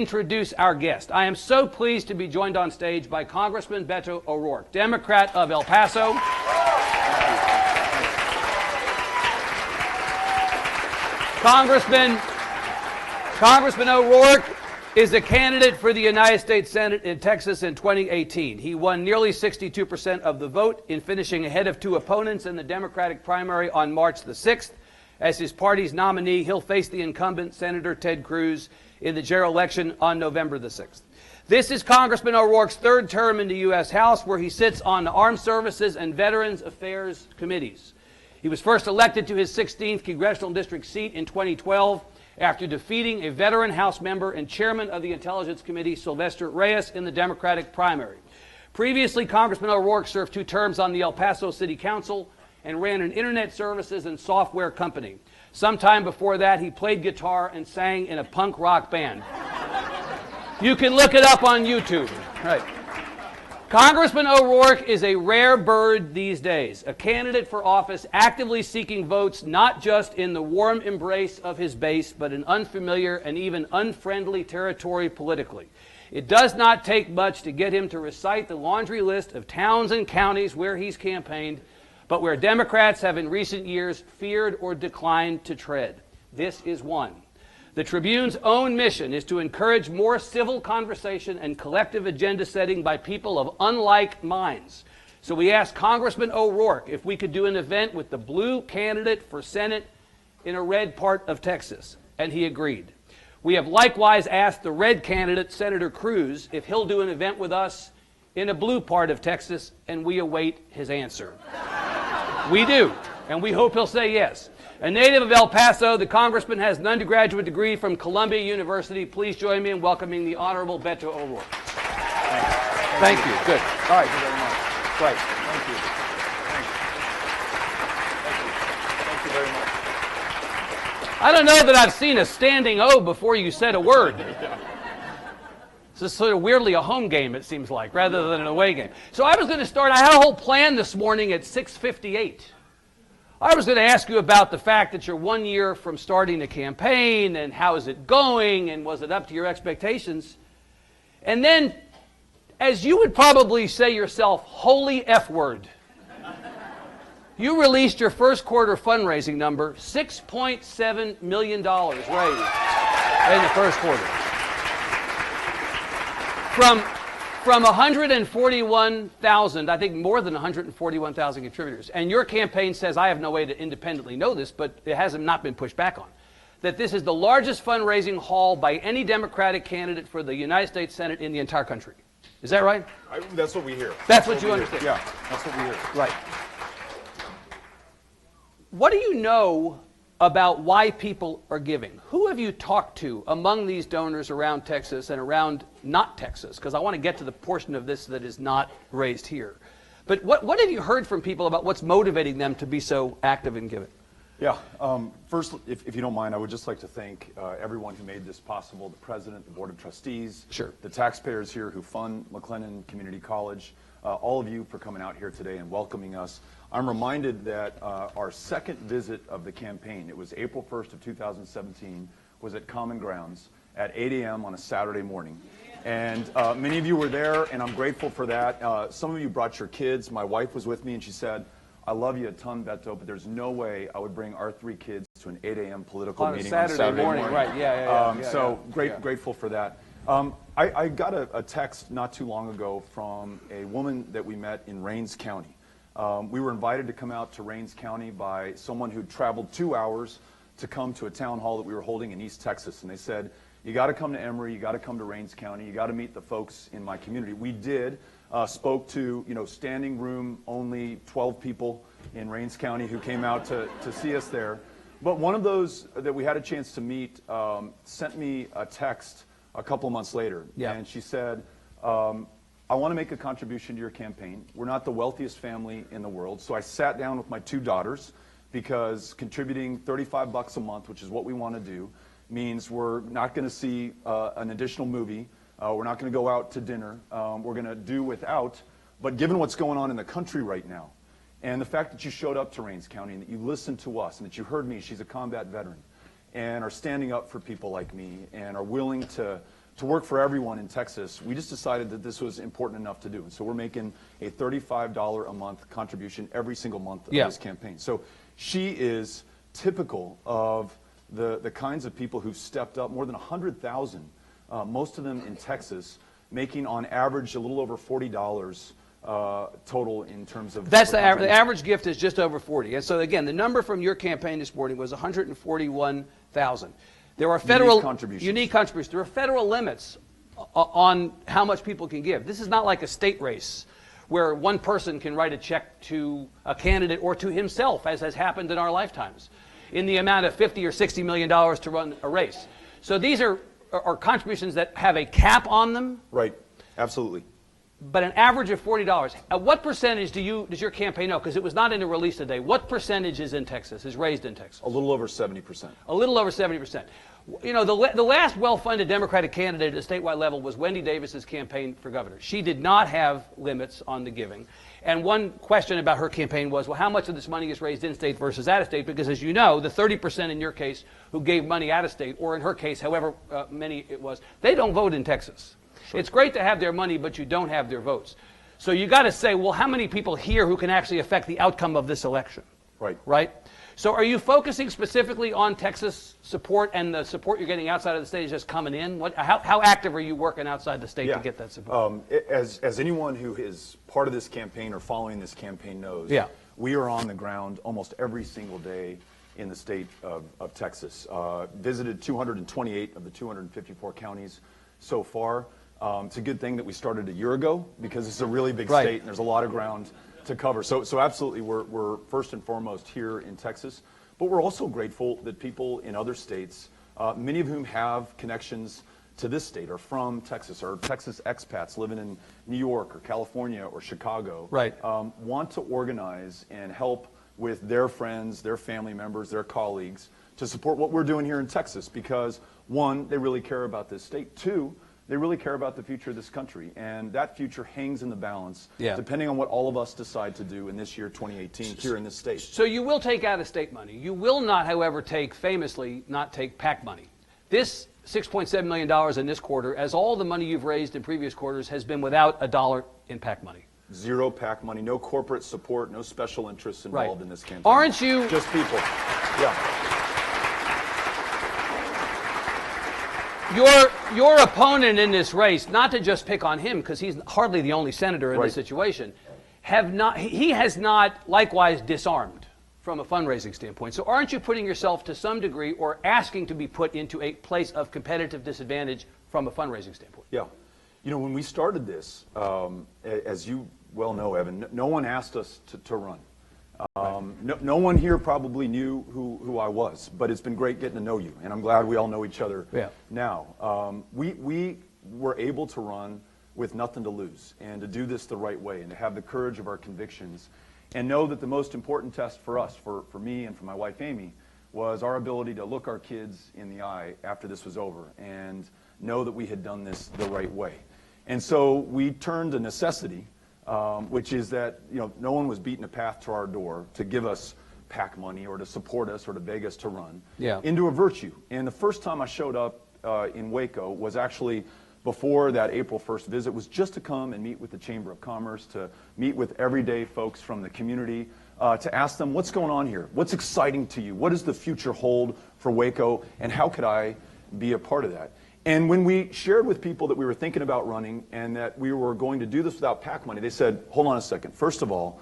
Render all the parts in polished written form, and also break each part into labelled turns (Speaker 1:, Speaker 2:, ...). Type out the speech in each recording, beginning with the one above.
Speaker 1: Introduce our guest. I am so pleased to be joined on stage by Congressman Beto O'Rourke, Democrat of El Paso. Congressman O'Rourke is a candidate for the United States Senate in Texas in 2018. He won nearly 62% of the vote in finishing ahead of two opponents in the Democratic primary on March the 6th. As his party's nominee, he'll face the incumbent Senator Ted Cruz in the general election on November the 6th. This is Congressman O'Rourke's third term in the U.S. House, where he sits on the Armed Services and Veterans Affairs Committees. He was first elected to his 16th congressional district seat in 2012 after defeating a veteran House member and chairman of the Intelligence Committee, Sylvester Reyes, in the Democratic primary. Previously, Congressman O'Rourke served 2 terms on the El Paso City Council and ran an internet services and software company. Sometime before that, he played guitar and sang in a punk rock band. You can look it up on YouTube. Right. Congressman O'Rourke is a rare bird these days, a candidate for office actively seeking votes not just in the warm embrace of his base, but in unfamiliar and even unfriendly territory politically. It does not take much to get him to recite the laundry list of towns and counties where he's campaigned, but where Democrats have in recent years feared or declined to tread. This is one. The Tribune's own mission is to encourage more civil conversation and collective agenda setting by people of unlike minds. So we asked Congressman O'Rourke if we could do an event with the blue candidate for Senate in a red part of Texas, and he agreed. We have likewise asked the red candidate, Senator Cruz, if he'll do an event with us in a blue part of Texas, and we await his answer. We do, and we hope he'll say yes. A native of El Paso, the congressman has an undergraduate degree from Columbia University. Please join me in welcoming the Honorable Beto O'Rourke. Thank you. Good. All right. Thank you very much. Right. Thank you. Thank you very much. I don't know that I've seen a standing O before you said a word. This is sort of weirdly a home game, it seems like, rather than an away game. So I was going to start, I had a whole plan this morning at 6:58. I was going to ask you about the fact that you're 1 year from starting a campaign, and how is it going, and was it up to your expectations? And then, as you would probably say yourself, holy F word. You released your first quarter fundraising number, $6.7 million raised in the first quarter. From 141,000, I think more than 141,000 contributors. And your campaign says, I have no way to independently know this, but it has not been pushed back on, that this is the largest fundraising haul by any Democratic candidate for the United States Senate in the entire country. Is that right?
Speaker 2: That's what we hear.
Speaker 1: That's what you understand?
Speaker 2: Yeah, that's what we hear.
Speaker 1: Right. What do you know about why people are giving? Who have you talked to among these donors around Texas and around not Texas? Because I want to get to the portion of this that is not raised here. But what have you heard from people about what's motivating them to be so active in giving?
Speaker 2: Yeah. First, if you don't mind, I would just like to thank everyone who made this possible, the president, the board of trustees,
Speaker 1: sure,
Speaker 2: the taxpayers here who fund McLennan Community College, all of you for coming out here today and welcoming us. I'm reminded that our second visit of the campaign, it was April 1st of 2017, was at Common Grounds at 8 a.m. on a Saturday morning. And many of you were there, and I'm grateful for that. Some of you brought your kids. My wife was with me, and she said, I love you a ton, Beto, but there's no way I would bring our 3 kids to an 8 a.m. political meeting on Saturday morning.
Speaker 1: Right,
Speaker 2: Grateful for that. I got a text not too long ago from a woman that we met in Rains County. We were invited to come out to Rains County by someone who traveled 2 hours to come to a town hall that we were holding in East Texas. And they said, you got to come to Emory, you got to come to Rains County, you got to meet the folks in my community. We did. Spoke to, standing room only 12 people in Rains County who came out to see us there. But one of those that we had a chance to meet sent me a text a couple of months later.
Speaker 1: Yeah.
Speaker 2: And she said, I want to make a contribution to your campaign. We're not the wealthiest family in the world. So I sat down with my 2 daughters, because contributing $35 a month, which is what we want to do, means we're not going to see an additional movie. We're not going to go out to dinner. We're going to do without. But given what's going on in the country right now, and the fact that you showed up to Rains County and that you listened to us and that you heard me, she's a combat veteran, and are standing up for people like me and are willing to to work for everyone in Texas, we just decided that this was important enough to do. And so we're making a $35 a month contribution every single month of this campaign. So she is typical of the kinds of people who've stepped up, more than 100,000, most of them in Texas, making on average a little over $40 total in terms of...
Speaker 1: That's the average gift is just over 40. And so again, the number from your campaign this morning was 141,000. There are federal unique contributions. There are federal limits on how much people can give. This is not like a state race where one person can write a check to a candidate or to himself, as has happened in our lifetimes, in the amount of $50 or $60 million to run a race. So these are contributions that have a cap on them.
Speaker 2: Right, absolutely.
Speaker 1: But an average of $40. What percentage does your campaign know? Because it was not in the release today. What percentage is in Texas, is raised in Texas?
Speaker 2: A little over 70%.
Speaker 1: A little over 70%. You know, the last well-funded Democratic candidate at the statewide level was Wendy Davis's campaign for governor. She did not have limits on the giving. And one question about her campaign was, well, how much of this money is raised in-state versus out-of-state? Because as you know, the 30% in your case who gave money out-of-state, or in her case, however many it was, they don't vote in Texas. Sure. It's great to have their money, but you don't have their votes. So you got to say, well, how many people here who can actually affect the outcome of this election?
Speaker 2: Right.
Speaker 1: Right? So are you focusing specifically on Texas support, and the support you're getting outside of the state is just coming in? How active are you working outside the state to get that support?
Speaker 2: As anyone who is part of this campaign or following this campaign knows, we are on the ground almost every single day in the state of Texas. Visited 228 of the 254 counties so far. It's a good thing that we started a year ago, because it's a really big state and there's a lot of ground to cover. So absolutely, we're first and foremost here in Texas, but we're also grateful that people in other states, many of whom have connections to this state, are from Texas, or Texas expats living in New York or California or Chicago, want to organize and help with their friends, their family members, their colleagues to support what we're doing here in Texas, because one, they really care about this state. Two, they really care about the future of this country, and that future hangs in the balance depending on what all of us decide to do in this year, 2018, here in this state.
Speaker 1: So you will take out-of-state money. You will not, however, famously not take PAC money. This $6.7 million in this quarter, as all the money you've raised in previous quarters, has been without a dollar in PAC money.
Speaker 2: Zero PAC money, no corporate support, no special interests involved in this campaign.
Speaker 1: Aren't you?
Speaker 2: Just people.
Speaker 1: Your opponent in this race, not to just pick on him, because he's hardly the only senator in this situation, he has not likewise disarmed from a fundraising standpoint. So aren't you putting yourself to some degree, or asking to be put into a place of competitive disadvantage from a fundraising standpoint? Yeah.
Speaker 2: You know, when we started this, as you well know, Evan, no one asked us to run. No one here probably knew who I was, but it's been great getting to know you, and I'm glad we all know each other now. We were able to run with nothing to lose, and to do this the right way, and to have the courage of our convictions, and know that the most important test for us, for me and for my wife Amy, was our ability to look our kids in the eye after this was over, and know that we had done this the right way. And so we turned to necessity, which is that no one was beating a path to our door to give us PAC money or to support us or to beg us to run, into a virtue. And the first time I showed up in Waco was actually before that April 1st visit, was just to come and meet with the Chamber of Commerce, to meet with everyday folks from the community, to ask them, what's going on here? What's exciting to you? What does the future hold for Waco, and how could I be a part of that? And when we shared with people that we were thinking about running and that we were going to do this without PAC money, they said, hold on a second. First of all,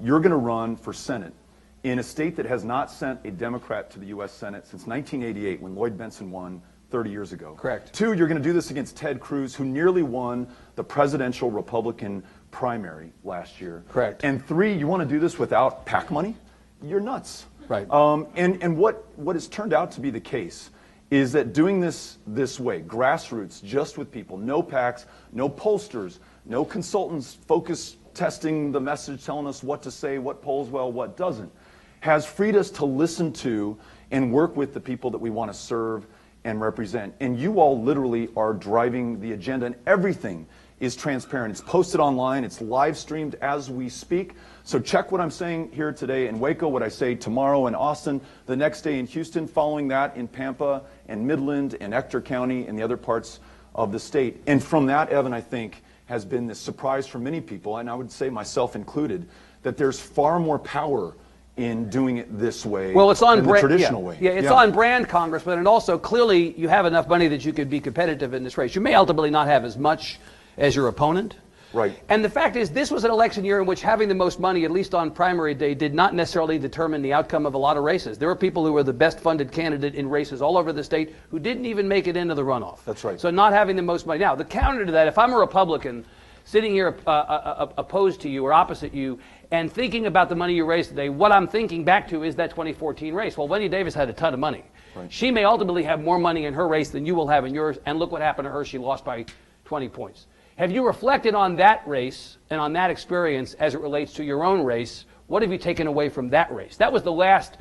Speaker 2: you're going to run for Senate in a state that has not sent a Democrat to the U.S. Senate since 1988, when Lloyd Bentsen won 30 years ago.
Speaker 1: Correct.
Speaker 2: Two, you're going to do this against Ted Cruz, who nearly won the presidential Republican primary last year.
Speaker 1: Correct.
Speaker 2: And three, you want to do this without PAC money? You're nuts.
Speaker 1: Right.
Speaker 2: And what has turned out to be the case is that doing this way, grassroots, just with people, no PACs, no pollsters, no consultants focus testing the message, telling us what to say, what polls well, what doesn't, has freed us to listen to and work with the people that we want to serve and represent. And you all literally are driving the agenda, and everything is transparent. It's posted online, it's live streamed as we speak. So check what I'm saying here today in Waco, what I say tomorrow in Austin, the next day in Houston, following that in Pampa and Midland and Ector County and the other parts of the state. And from that, Evan, I think, has been this surprise for many people, and I would say myself included, that there's far more power in doing it this way
Speaker 1: well, it's on
Speaker 2: than the traditional way.
Speaker 1: Yeah, it's on brand, Congressman, and also clearly you have enough money that you could be competitive in this race. You may ultimately not have as much as your opponent.
Speaker 2: Right.
Speaker 1: And the fact is, this was an election year in which having the most money, at least on primary day, did not necessarily determine the outcome of a lot of races. There were people who were the best funded candidate in races all over the state who didn't even make it into the runoff.
Speaker 2: That's right.
Speaker 1: So not having the most money. Now, the counter to that, if I'm a Republican sitting here opposed to you or opposite you and thinking about the money you raised today, what I'm thinking back to is that 2014 race. Well, Wendy Davis had a ton of money.
Speaker 2: Right.
Speaker 1: She may ultimately have more money in her race than you will have in yours, and look what happened to her. She lost by 20 points. Have you reflected on that race and on that experience as it relates to your own race? What have you taken away from that race? That was the last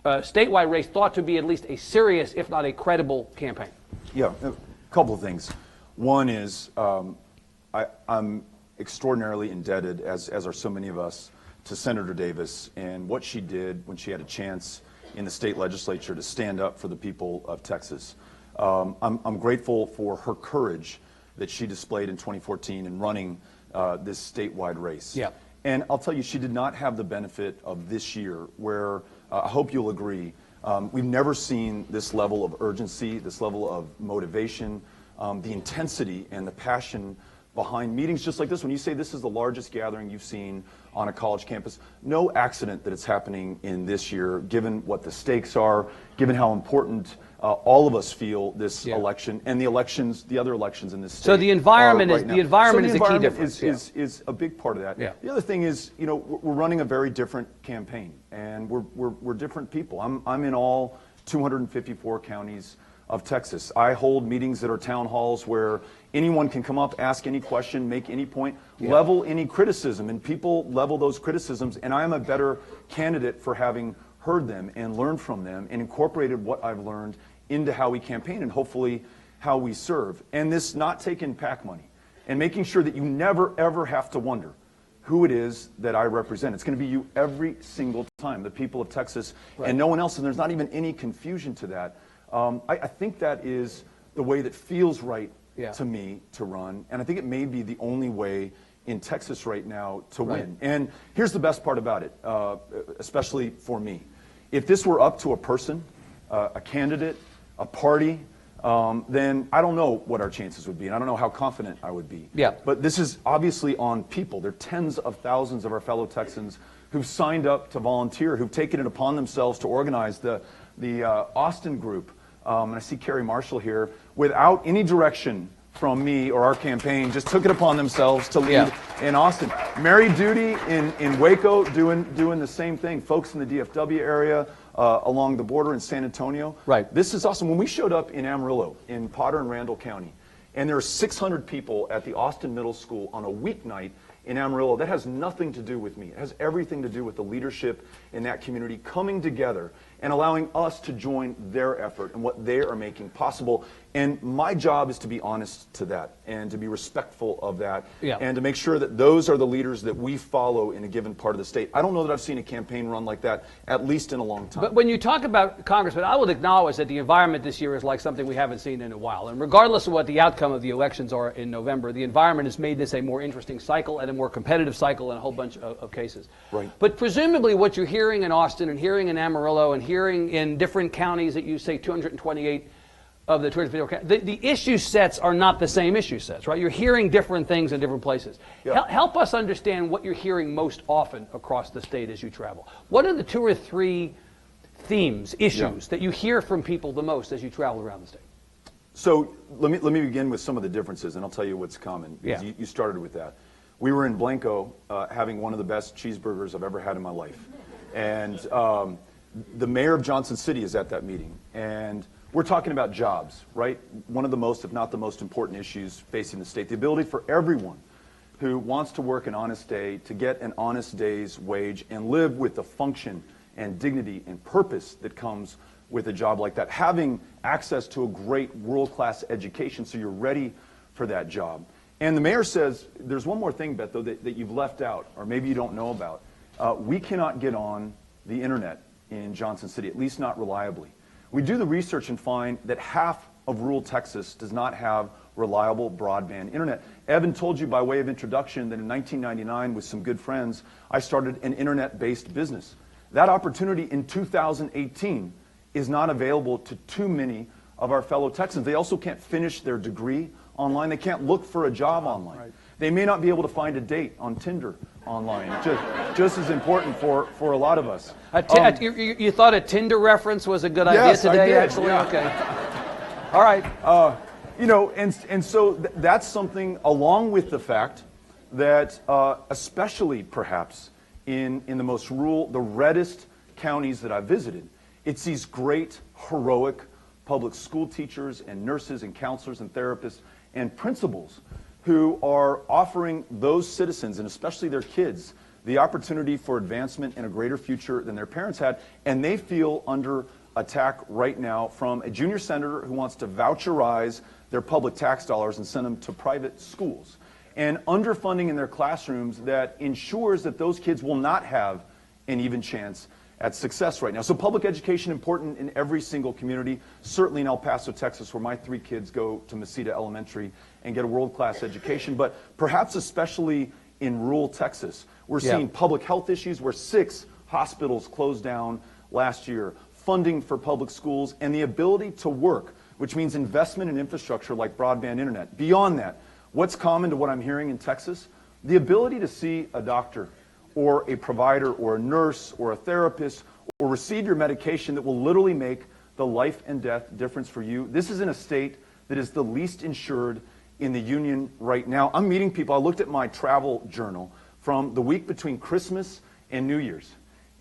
Speaker 1: statewide race thought to be at least a serious, if not a credible, campaign.
Speaker 2: Yeah, a couple of things. One is I'm extraordinarily indebted, as are so many of us, to Senator Davis and what she did when she had a chance in the state legislature to stand up for the people of Texas. I'm grateful for her courage that she displayed in 2014 in running this statewide race.
Speaker 1: Yeah.
Speaker 2: And I'll tell you, she did not have the benefit of this year where, I hope you'll agree, we've never seen this level of urgency, this level of motivation, the intensity and the passion behind meetings just like this. When you say this is the largest gathering you've seen on a college campus, no accident that it's happening in this year, given what the stakes are, given how important all of us feel this election and the other elections in this state.
Speaker 1: So the environment
Speaker 2: right
Speaker 1: is
Speaker 2: now.
Speaker 1: the environment
Speaker 2: So
Speaker 1: is a key difference.
Speaker 2: Is a big part of that.
Speaker 1: Yeah.
Speaker 2: The other thing is, you know, we're running a very different campaign, and we're different people. I'm in all 254 counties of Texas. I hold meetings that are town halls where anyone can come up, ask any question, make any point, level any criticism, and people level those criticisms, and I am a better candidate for having heard them and learned from them and incorporated what I've learned into how we campaign and hopefully how we serve. And this not taking PAC money and making sure that you never ever have to wonder who it is that I represent. It's going to be you every single time, the people of Texas, and no one else, and there's not even any confusion to that. I think that is the way that feels right to me to run, and I think it may be the only way in Texas right now to win. And here's the best part about it, especially for me. If this were up to a person, a candidate, a party, then I don't know what our chances would be, and I don't know how confident I would be.
Speaker 1: Yeah.
Speaker 2: But this is obviously on people. There are tens of thousands of our fellow Texans who've signed up to volunteer, who've taken it upon themselves to organize the Austin group. And I see Carrie Marshall here, without any direction from me or our campaign, just took it upon themselves to lead in Austin. Mary Duty in Waco doing the same thing. Folks in the DFW area, along the border in San Antonio.
Speaker 1: Right.
Speaker 2: This is awesome. When we showed up in Amarillo, in Potter and Randall County, and there are 600 people at the Austin Middle School on a weeknight in Amarillo, that has nothing to do with me. It has everything to do with the leadership in that community coming together and allowing us to join their effort and what they are making possible. And my job is to be honest to that and to be respectful of that and to make sure that those are the leaders that we follow in a given part of the state. I don't know that I've seen a campaign run like that, at least in a long time.
Speaker 1: But when you talk about Congressman, I will acknowledge that the environment this year is like something we haven't seen in a while. And regardless of what the outcome of the elections are in November, the environment has made this a more interesting cycle and a more competitive cycle in a whole bunch of cases.
Speaker 2: Right.
Speaker 1: But presumably what you're hearing in Austin and hearing in Amarillo and hearing in different counties that you say 228 of the 254 counties, the issue sets are not the same issue sets, right? You're hearing different things in different places. Help us understand what you're hearing most often across the state as you travel. What are the 2 or 3 themes, issues that you hear from people the most as you travel around the state?
Speaker 2: So let me begin with some of the differences, and I'll tell you what's common. You started with that. We were in Blanco having one of the best cheeseburgers I've ever had in my life. And the mayor of Johnson City is at that meeting. And we're talking about jobs, right? One of the most, if not the most important issues facing the state. The ability for everyone who wants to work an honest day to get an honest day's wage and live with the function and dignity and purpose that comes with a job like that. Having access to a great world-class education so you're ready for that job. And the mayor says, there's one more thing, Beto, that you've left out, or maybe you don't know about. We cannot get on the internet in Johnson City, at least not reliably. We do the research and find that half of rural Texas does not have reliable broadband internet. Evan told you by way of introduction that in 1999, with some good friends, I started an internet-based business. That opportunity in 2018 is not available to too many of our fellow Texans. They also can't finish their degree online. They can't look for a job online. Right. They may not be able to find a date on Tinder online. Just as important for a lot of us.
Speaker 1: You thought a Tinder reference was a good idea today,
Speaker 2: I did,
Speaker 1: actually?
Speaker 2: Yeah.
Speaker 1: Okay. All right.
Speaker 2: You know, and so that's something, along with the fact that especially perhaps in the most rural, the reddest counties that I've visited, it's these great, heroic public school teachers and nurses and counselors and therapists and principals who are offering those citizens, and especially their kids, the opportunity for advancement and a greater future than their parents had, and they feel under attack right now from a junior senator who wants to voucherize their public tax dollars and send them to private schools, and underfunding in their classrooms that ensures that those kids will not have an even chance at success right now. So public education important in every single community, certainly in El Paso, Texas, where my 3 kids go to Mesita Elementary and get a world-class education, but perhaps especially in rural Texas. We're seeing public health issues where 6 hospitals closed down last year, funding for public schools, and the ability to work, which means investment in infrastructure like broadband internet. Beyond that, what's common to what I'm hearing in Texas? The ability to see a doctor or a provider or a nurse or a therapist or receive your medication that will literally make the life and death difference for you. This is in a state that is the least insured in the union right now. I'm meeting people. I looked at my travel journal from the week between Christmas and New Year's.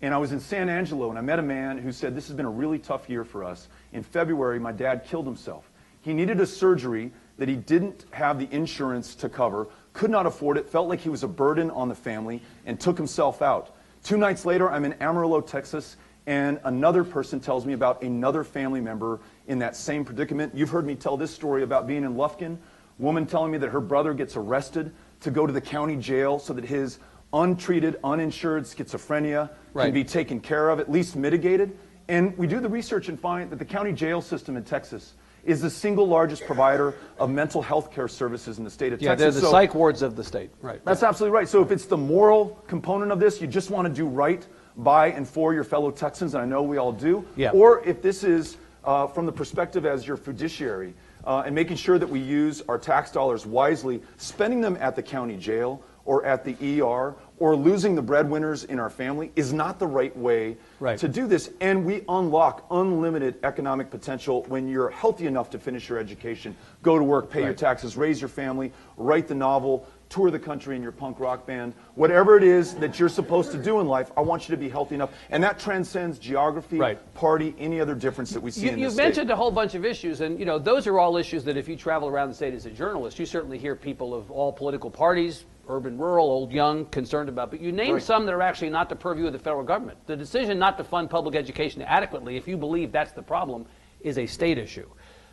Speaker 2: And I was in San Angelo and I met a man who said, this has been a really tough year for us. In February, my dad killed himself. He needed a surgery that he didn't have the insurance to cover, could not afford it, felt like he was a burden on the family, and took himself out. 2 nights later, I'm in Amarillo, Texas, and another person tells me about another family member in that same predicament. You've heard me tell this story about being in Lufkin, woman telling me that her brother gets arrested to go to the county jail so that his untreated, uninsured schizophrenia can be taken care of, at least mitigated. And we do the research and find that the county jail system in Texas is the single largest provider of mental health care services in the state of Texas.
Speaker 1: Yeah, they're the psych wards of the state. Right.
Speaker 2: That's absolutely right. So if it's the moral component of this, you just want to do right by and for your fellow Texans, and I know we all do.
Speaker 1: Yeah.
Speaker 2: Or if this is from the perspective as your fiduciary and making sure that we use our tax dollars wisely, spending them at the county jail or at the ER or losing the breadwinners in our family is not the right way to do this. And we unlock unlimited economic potential when you're healthy enough to finish your education, go to work, pay your taxes, raise your family, write the novel, tour the country in your punk rock band. Whatever it is that you're supposed to do in life, I want you to be healthy enough. And that transcends geography, party, any other difference that we see in this
Speaker 1: You've mentioned a whole bunch of issues, and you know those are all issues that if you travel around the state as a journalist, you certainly hear people of all political parties, urban, rural, old, young, concerned about. But you name some that are actually not the purview of the federal government. The decision not to fund public education adequately, if you believe that's the problem, is a state issue.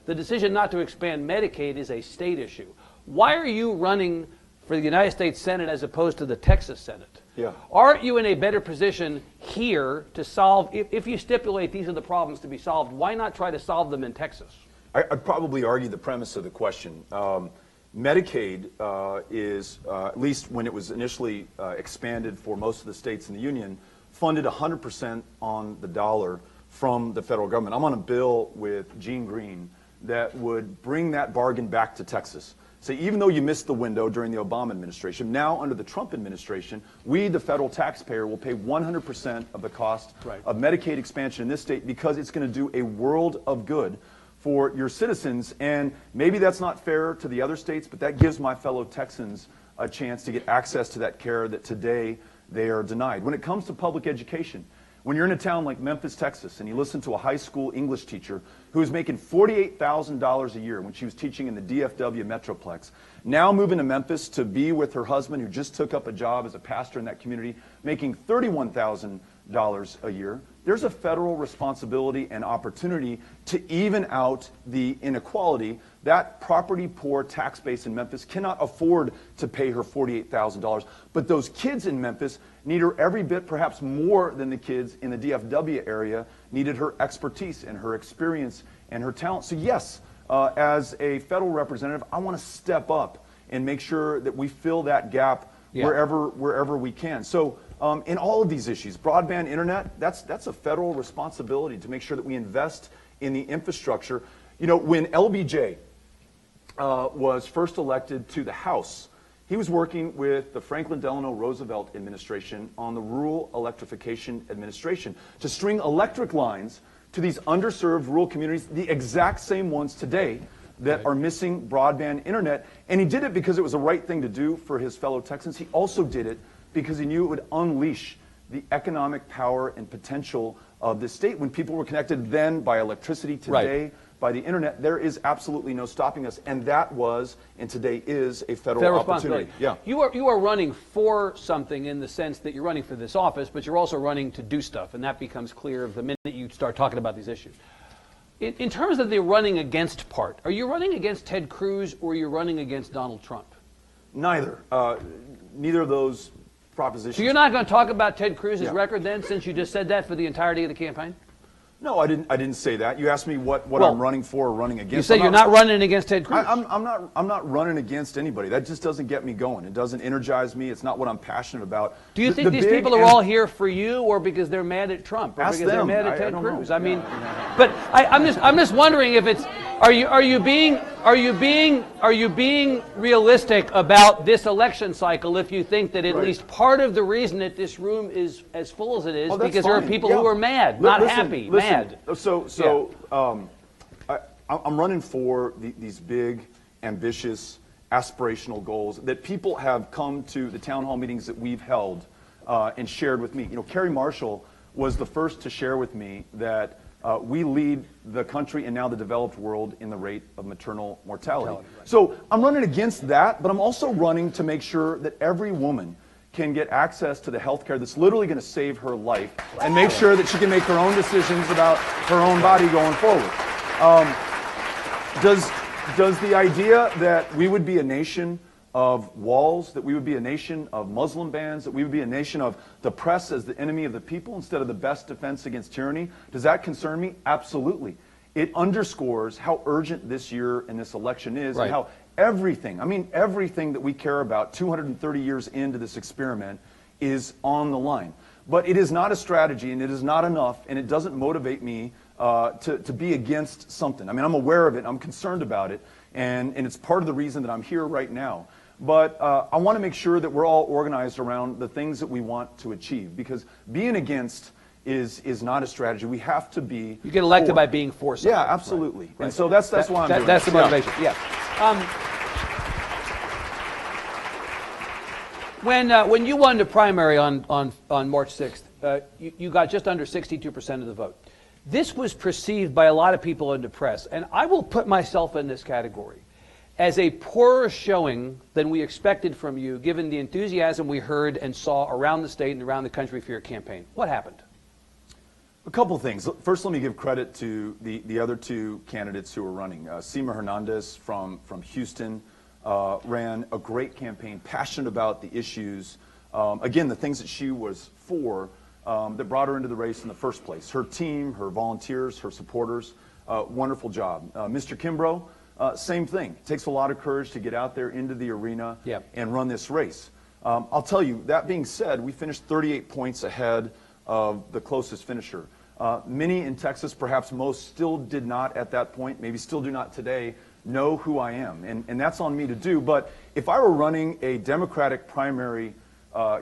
Speaker 1: The decision not to expand Medicaid is a state issue. Why are you running for the United States Senate as opposed to the Texas Senate?
Speaker 2: Yeah.
Speaker 1: Aren't you in a better position here to solve, if you stipulate these are the problems to be solved, why not try to solve them in Texas?
Speaker 2: I'd probably argue the premise of the question. Medicaid is, at least when it was initially expanded for most of the states in the union, funded 100% on the dollar from the federal government. I'm on a bill with Gene Green that would bring that bargain back to Texas. So even though you missed the window during the Obama administration, now under the Trump administration, we, the federal taxpayer, will pay 100% of the cost of Medicaid expansion in this state because it's going to do a world of good for your citizens. And maybe that's not fair to the other states, but that gives my fellow Texans a chance to get access to that care that today they are denied. When it comes to public education, when you're in a town like Memphis, Texas, and you listen to a high school English teacher who was making $48,000 a year when she was teaching in the DFW Metroplex, now moving to Memphis to be with her husband who just took up a job as a pastor in that community, making $31,000 a year, there's a federal responsibility and opportunity to even out the inequality. That property-poor tax base in Memphis cannot afford to pay her $48,000. But those kids in Memphis need her every bit, perhaps more than the kids in the DFW area needed her expertise and her experience and her talent. So yes, as a federal representative, I want to step up and make sure that we fill that gap wherever we can. So in all of these issues, broadband internet, that's a federal responsibility to make sure that we invest in the infrastructure. You know, when LBJ was first elected to the House, he was working with the Franklin Delano Roosevelt administration on the Rural Electrification Administration to string electric lines to these underserved rural communities, the exact same ones today that are missing broadband internet. And he did it because it was the right thing to do for his fellow Texans. He also did it because he knew it would unleash the economic power and potential of this state. When people were connected then by electricity, today by the internet, there is absolutely no stopping us. And that was, and today is, a federal opportunity.
Speaker 1: Yeah. You are running for something in the sense that you're running for this office, but you're also running to do stuff. And that becomes clear the minute you start talking about these issues. In terms of the running against part, are you running against Ted Cruz or are you running against Donald Trump?
Speaker 2: Neither. Neither of those propositions.
Speaker 1: So you're not going to talk about Ted Cruz's record then, since you just said that for the entirety of the campaign?
Speaker 2: No, I didn't say that. You asked me what I'm running for or running against.
Speaker 1: You say you're not running against Ted Cruz.
Speaker 2: I'm not running against anybody. That just doesn't get me going. It doesn't energize me. It's not what I'm passionate about.
Speaker 1: Do you think these people are all here for you, or because they're mad at Trump, or
Speaker 2: ask
Speaker 1: because
Speaker 2: them.
Speaker 1: they're mad at Ted Cruz?
Speaker 2: Know.
Speaker 1: I mean, but I'm just wondering if it's are you being realistic about this election cycle if you think that at least part of the reason that this room is as full as it is because there are people who are mad, not happy, mad.
Speaker 2: So I'm running for these big, ambitious, aspirational goals that people have come to the town hall meetings that we've held and shared with me. You know, Carrie Marshall was the first to share with me that we lead the country and now the developed world in the rate of maternal mortality. So I'm running against that, but I'm also running to make sure that every woman can get access to the health care that's literally going to save her life and make sure that she can make her own decisions about her own body going forward. Does the idea that we would be a nation of walls, that we would be a nation of Muslim bans, that we would be a nation of the press as the enemy of the people instead of the best defense against tyranny, does that concern me? Absolutely. It underscores how urgent this year and this election is and how everything that we care about 230 years into this experiment is on the line. But it is not a strategy and it is not enough and it doesn't motivate me to be against something. I mean, I'm aware of it, I'm concerned about it, and it's part of the reason that I'm here right now. But I want to make sure that we're all organized around the things that we want to achieve, because being against is not a strategy. We have to be. You
Speaker 1: get elected by being for something.
Speaker 2: Yeah, absolutely. Right. And so that's why I'm doing
Speaker 1: That's the motivation. Yeah. When you won the primary on March 6th, you got just under 62% of the vote. This was perceived by a lot of people in the press, and I will put myself in this category, as a poorer showing than we expected from you, given the enthusiasm we heard and saw around the state and around the country for your campaign. What happened?
Speaker 2: A couple things. First, let me give credit to the other two candidates who were running. Seema Hernandez from Houston ran a great campaign, passionate about the issues, again, the things that she was for, that brought her into the race in the first place. Her team, her volunteers, her supporters, wonderful job. Mr. Kimbrough, same thing. It takes a lot of courage to get out there into the arena and run this race. I'll tell you, that being said, we finished 38 points ahead of the closest finisher. Many in Texas, perhaps most, still did not at that point, maybe still do not today, know who I am. And that's on me to do. But if I were running a Democratic primary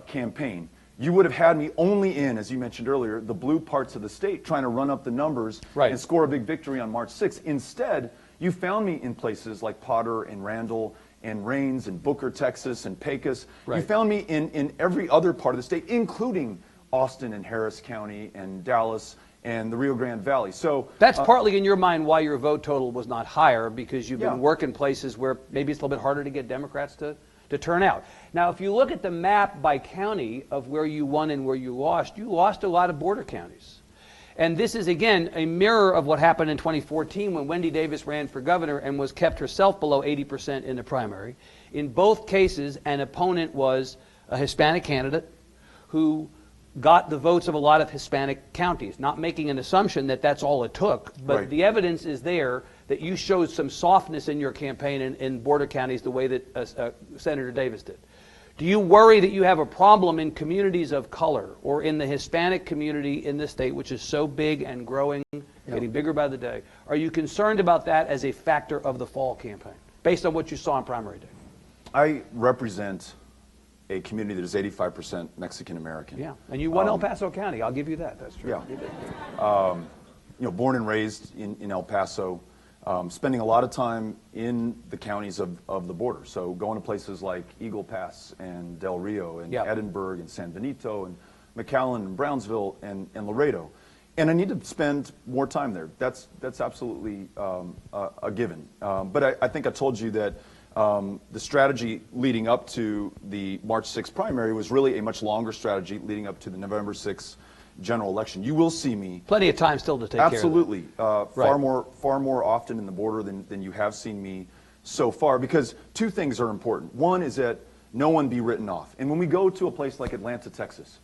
Speaker 2: campaign, you would have had me only in, as you mentioned earlier, the blue parts of the state, trying to run up the numbers and score a big victory on March 6th. Instead, you found me in places like Potter and Randall and Rains and Booker, Texas, and Pecos. You found me in every other part of the state, including Austin and Harris County and Dallas and the Rio Grande Valley. So
Speaker 1: that's partly in your mind why your vote total was not higher, because you've been working places where maybe it's a little bit harder to get Democrats to turn out. Now, if you look at the map by county of where you won and where you lost a lot of border counties. And this is, again, a mirror of what happened in 2014 when Wendy Davis ran for governor and was kept herself below 80% in the primary. In both cases, an opponent was a Hispanic candidate who got the votes of a lot of Hispanic counties, not making an assumption that that's all it took, but the evidence is there that you showed some softness in your campaign in border counties the way that Senator Davis did. Do you worry that you have a problem in communities of color or in the Hispanic community in this state, which is so big and growing, getting bigger by the day? Are you concerned about that as a factor of the fall campaign, based on what you saw on primary day?
Speaker 2: I represent a community that is 85% Mexican American.
Speaker 1: Yeah, and you won El Paso County. I'll give you that. That's true.
Speaker 2: Yeah. You know, born and raised in El Paso, spending a lot of time in the counties of the border. So going to places like Eagle Pass and Del Rio and Edinburgh and San Benito and McAllen and Brownsville and Laredo. And I need to spend more time there. That's absolutely a given. But I think I told you that the strategy leading up to the March 6th primary was really a much longer strategy leading up to the November 6th general election. You will see me.
Speaker 1: Plenty of time still to take
Speaker 2: absolutely,
Speaker 1: care of that.
Speaker 2: far more often in the border than you have seen me so far, because two things are important. One is that no one be written off. And when we go to a place like Atlanta, Texas,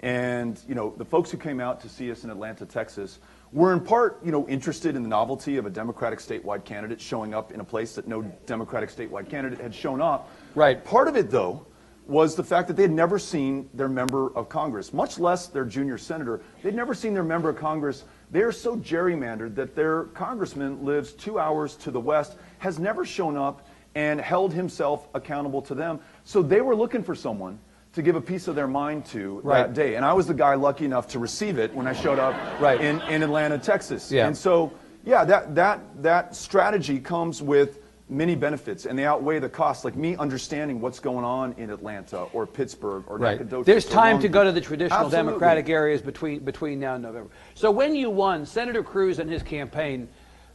Speaker 2: and you know the folks who came out to see us in Atlanta, Texas, were in part interested in the novelty of a Democratic statewide candidate showing up in a place that no Democratic statewide candidate had shown up.
Speaker 1: Right.
Speaker 2: Part of it, though, was the fact that they had never seen their member of Congress, much less their junior senator. They'd never seen their member of Congress. They are so gerrymandered that their congressman lives 2 hours to the west, has never shown up and held himself accountable to them. So they were looking for someone to give a piece of their mind to that day. And I was the guy lucky enough to receive it when I showed up in Atlanta, Texas.
Speaker 1: Yeah.
Speaker 2: And so, yeah, that strategy comes with many benefits, and they outweigh the cost, like me understanding what's going on in Atlanta or Pittsburgh or Nacogdoches.
Speaker 1: There's time to
Speaker 2: Long
Speaker 1: go
Speaker 2: Beach.
Speaker 1: to the traditional
Speaker 2: Absolutely.
Speaker 1: Democratic areas between now and November. So when you won, Senator Cruz and his campaign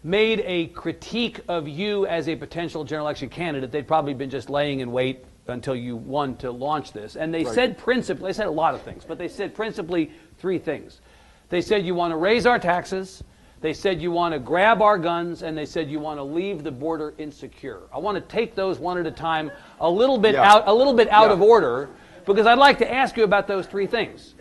Speaker 1: made a critique of you as a potential general election candidate. They'd probably been just laying in wait until you won to launch this. And they said principally, they said a lot of things, but they said principally three things. They said you want to raise our taxes, they said you want to grab our guns, and they said you want to leave the border insecure. I want to take those one at a time, a little bit out of order, because I'd like to ask you about those three things.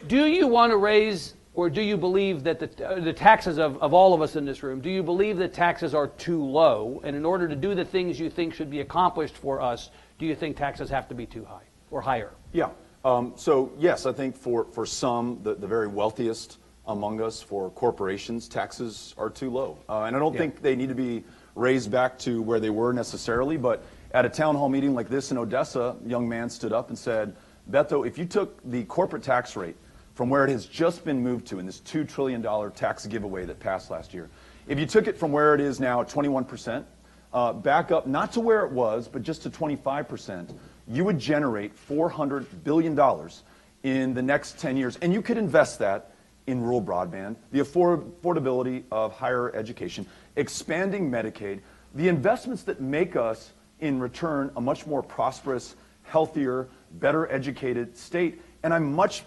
Speaker 1: Do you want to raise, or do you believe that the taxes of all of us in this room, do you believe that taxes are too low, and in order to do the things you think should be accomplished for us, do you think taxes have to be too high or higher?
Speaker 2: Yeah. So yes, I think for some, the very wealthiest among us, for corporations, taxes are too low. And I don't think they need to be raised back to where they were necessarily, but at a town hall meeting like this in Odessa, a young man stood up and said, Beto, if you took the corporate tax rate from where it has just been moved to in this $2 trillion tax giveaway that passed last year, if you took it from where it is now at 21%, back up not to where it was, but just to 25%, you would generate $400 billion in the next 10 years. And you could invest that in rural broadband, the affordability of higher education, expanding Medicaid, the investments that make us, in return, a much more prosperous, healthier, better educated state. And I much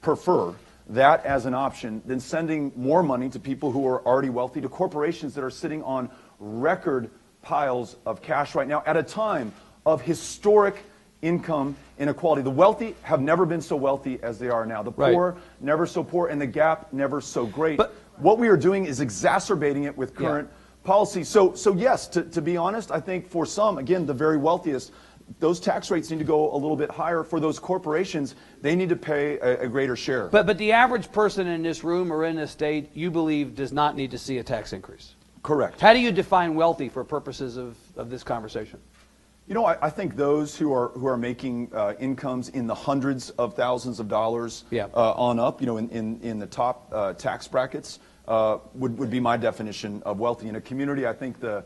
Speaker 2: prefer that as an option than sending more money to people who are already wealthy, to corporations that are sitting on record piles of cash right now at a time of historic income inequality. The wealthy have never been so wealthy as they are now. The poor, never so poor, and the gap never so great. But what we are doing is exacerbating it with current policy. So yes, to be honest, I think for some, again, the very wealthiest, those tax rates need to go a little bit higher. For those corporations, they need to pay a greater share.
Speaker 1: But the average person in this room or in this state, you believe, does not need to see a tax increase?
Speaker 2: Correct.
Speaker 1: How do you define wealthy for purposes of this conversation?
Speaker 2: You know, I think those who are making incomes in the hundreds of thousands of dollars on up, you know, in the top tax brackets, would be my definition of wealthy. In a community, I think the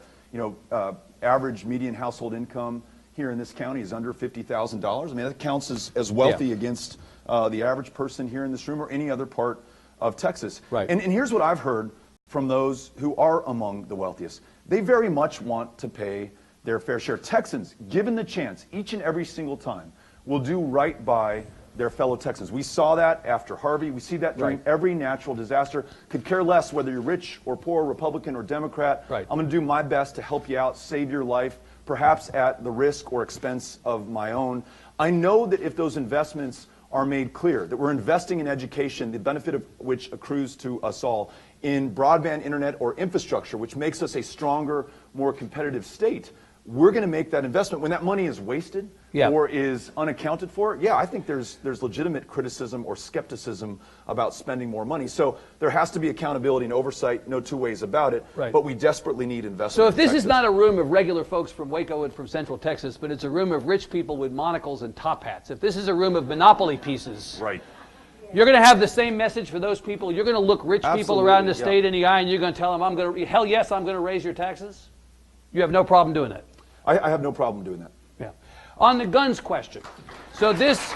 Speaker 2: average median household income here in this county is under $50,000. I mean, that counts as wealthy against the average person here in this room or any other part of Texas.
Speaker 1: Right.
Speaker 2: And here's what I've heard from those who are among the wealthiest. They very much want to pay their fair share. Texans, given the chance, each and every single time, will do right by their fellow Texans. We saw that after Harvey. We see that during every natural disaster. Could care less whether you're rich or poor, Republican or Democrat. I'm going to do my best to help you out, save your life, perhaps at the risk or expense of my own. I know that if those investments are made clear, that we're investing in education, the benefit of which accrues to us all, in broadband internet or infrastructure, which makes us a stronger, more competitive state, we're going to make that investment. When that money is wasted or is unaccounted for, I think there's legitimate criticism or skepticism about spending more money. So there has to be accountability and oversight, no two ways about it, but we desperately need investment.
Speaker 1: So if this is not a room of regular folks from Waco and from Central Texas, but it's a room of rich people with monocles and top hats, if this is a room of monopoly pieces, you're going to have the same message for those people. You're going to look rich people around the state in the eye, and you're going to tell them, hell yes, I'm going to raise your taxes? You have no problem doing that?
Speaker 2: I have no problem doing that.
Speaker 1: Yeah. On the guns question, so this,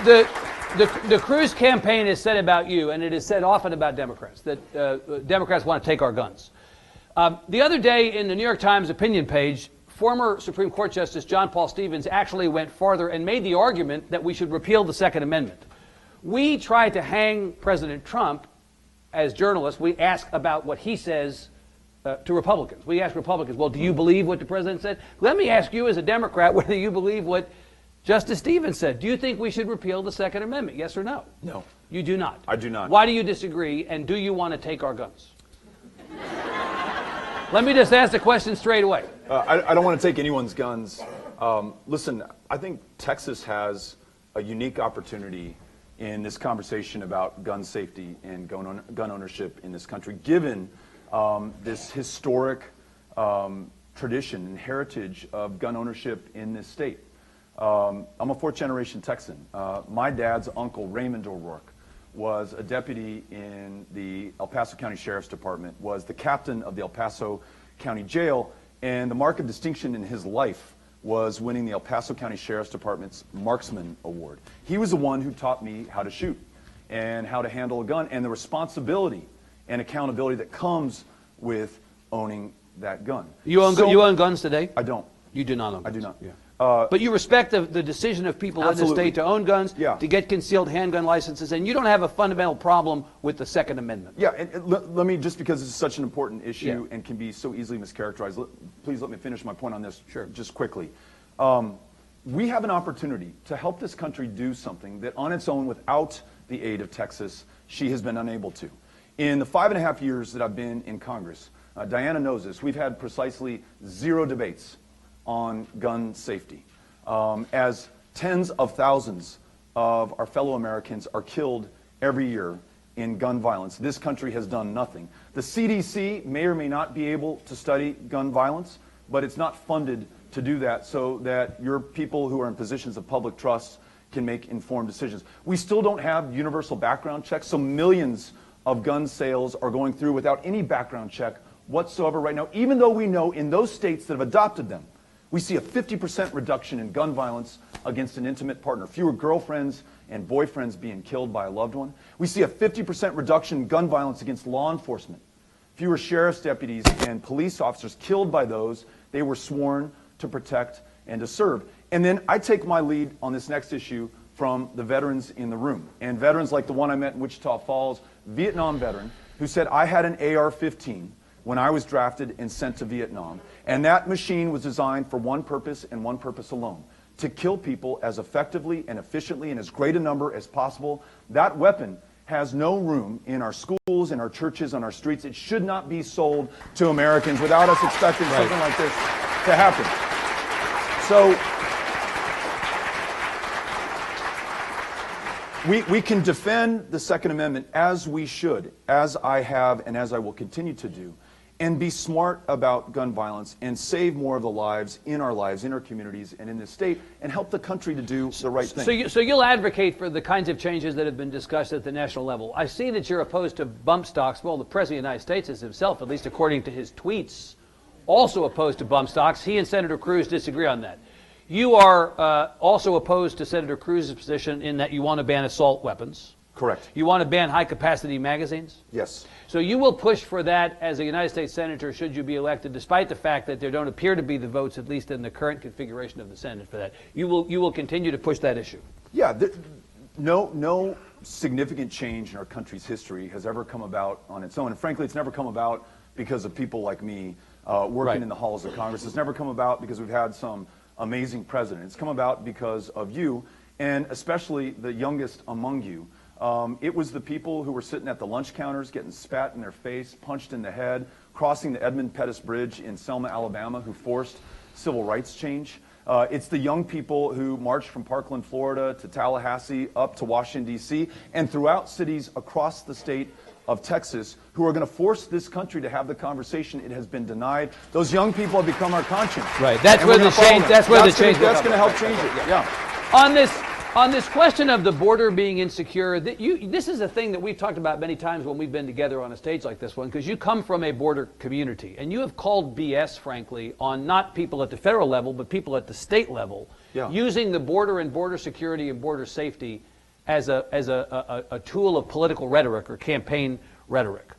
Speaker 1: the Cruz campaign has said about you, and it is said often about Democrats, that Democrats want to take our guns. The other day in the New York Times opinion page, former Supreme Court Justice John Paul Stevens actually went farther and made the argument that we should repeal the Second Amendment. We try to hang President Trump as journalists. We ask about what he says to Republicans. We ask Republicans, well, do you believe what the president said? Let me ask you as a Democrat whether you believe what Justice Stevens said. Do you think we should repeal the Second Amendment? Yes or no?
Speaker 2: No.
Speaker 1: You do not?
Speaker 2: I do not.
Speaker 1: Why do you disagree, and do you want to take our guns? Let me just ask the question straight away.
Speaker 2: I don't want to take anyone's guns. Listen, I think Texas has a unique opportunity in this conversation about gun safety and gun ownership in this country, given this historic tradition and heritage of gun ownership in this state. I'm a fourth-generation Texan. My dad's uncle, Raymond O'Rourke, was a deputy in the El Paso County Sheriff's Department, was the captain of the El Paso County Jail, and the mark of distinction in his life was winning the El Paso County Sheriff's Department's Marksman Award. He was the one who taught me how to shoot and how to handle a gun and the responsibility and accountability that comes with owning that gun.
Speaker 1: You own guns today?
Speaker 2: I don't.
Speaker 1: You do not own guns?
Speaker 2: I do not.
Speaker 1: Yeah. But you respect the decision of people in the state to own guns, to get concealed handgun licenses, and you don't have a fundamental problem with the Second Amendment.
Speaker 2: Yeah, and let me, just because this is such an important issue and can be so easily mischaracterized, please let me finish my point on this just quickly. We have an opportunity to help this country do something that on its own, without the aid of Texas, she has been unable to. In the 5.5 years that I've been in Congress, Diana knows this, we've had precisely 0 debates on gun safety, as tens of thousands of our fellow Americans are killed every year in gun violence. This country has done nothing. The CDC may or may not be able to study gun violence, but it's not funded to do that so that your people who are in positions of public trust can make informed decisions. We still don't have universal background checks, so millions of gun sales are going through without any background check whatsoever right now, even though we know in those states that have adopted them, we see a 50% reduction in gun violence against an intimate partner. Fewer girlfriends and boyfriends being killed by a loved one. We see a 50% reduction in gun violence against law enforcement. Fewer sheriff's deputies and police officers killed by those they were sworn to protect and to serve. And then I take my lead on this next issue from the veterans in the room. And veterans like the one I met in Wichita Falls, Vietnam veteran, who said, I had an AR-15 when I was drafted and sent to Vietnam. And that machine was designed for one purpose and one purpose alone, to kill people as effectively and efficiently and as great a number as possible. That weapon has no room in our schools, in our churches, on our streets. It should not be sold to Americans without us expecting something like this to happen. So we can defend the Second Amendment as we should, as I have and as I will continue to do, and be smart about gun violence and save more of the lives, in our communities, and in this state, and help the country to do the right thing.
Speaker 1: So you'll advocate for the kinds of changes that have been discussed at the national level. I see that you're opposed to bump stocks. Well, the President of the United States is himself, at least according to his tweets, also opposed to bump stocks. He and Senator Cruz disagree on that. You are also opposed to Senator Cruz's position in that you want to ban assault weapons.
Speaker 2: Correct.
Speaker 1: You want to ban high-capacity magazines?
Speaker 2: Yes.
Speaker 1: So you will push for that as a United States Senator should you be elected, despite the fact that there don't appear to be the votes, at least in the current configuration of the Senate, for that. You will continue to push that issue?
Speaker 2: Yeah. No significant change in our country's history has ever come about on its own. And frankly, it's never come about because of people like me working in the halls of Congress. It's never come about because we've had some amazing president. It's come about because of you, and especially the youngest among you, It was the people who were sitting at the lunch counters getting spat in their face, punched in the head, crossing the Edmund Pettus Bridge in Selma, Alabama, who forced civil rights change. It's the young people who marched from Parkland, Florida to Tallahassee up to Washington, D.C., and throughout cities across the state of Texas who are going to force this country to have the conversation it has been denied. Those young people have become our conscience.
Speaker 1: Right. That's where the change. That's where the change.
Speaker 2: That's going to help change it. Yeah.
Speaker 1: On this question of the border being insecure, this is a thing that we've talked about many times when we've been together on a stage like this one, because you come from a border community, and you have called BS, frankly, on not people at the federal level, but people at the state level, using the border and border security and border safety as a tool of political rhetoric or campaign rhetoric.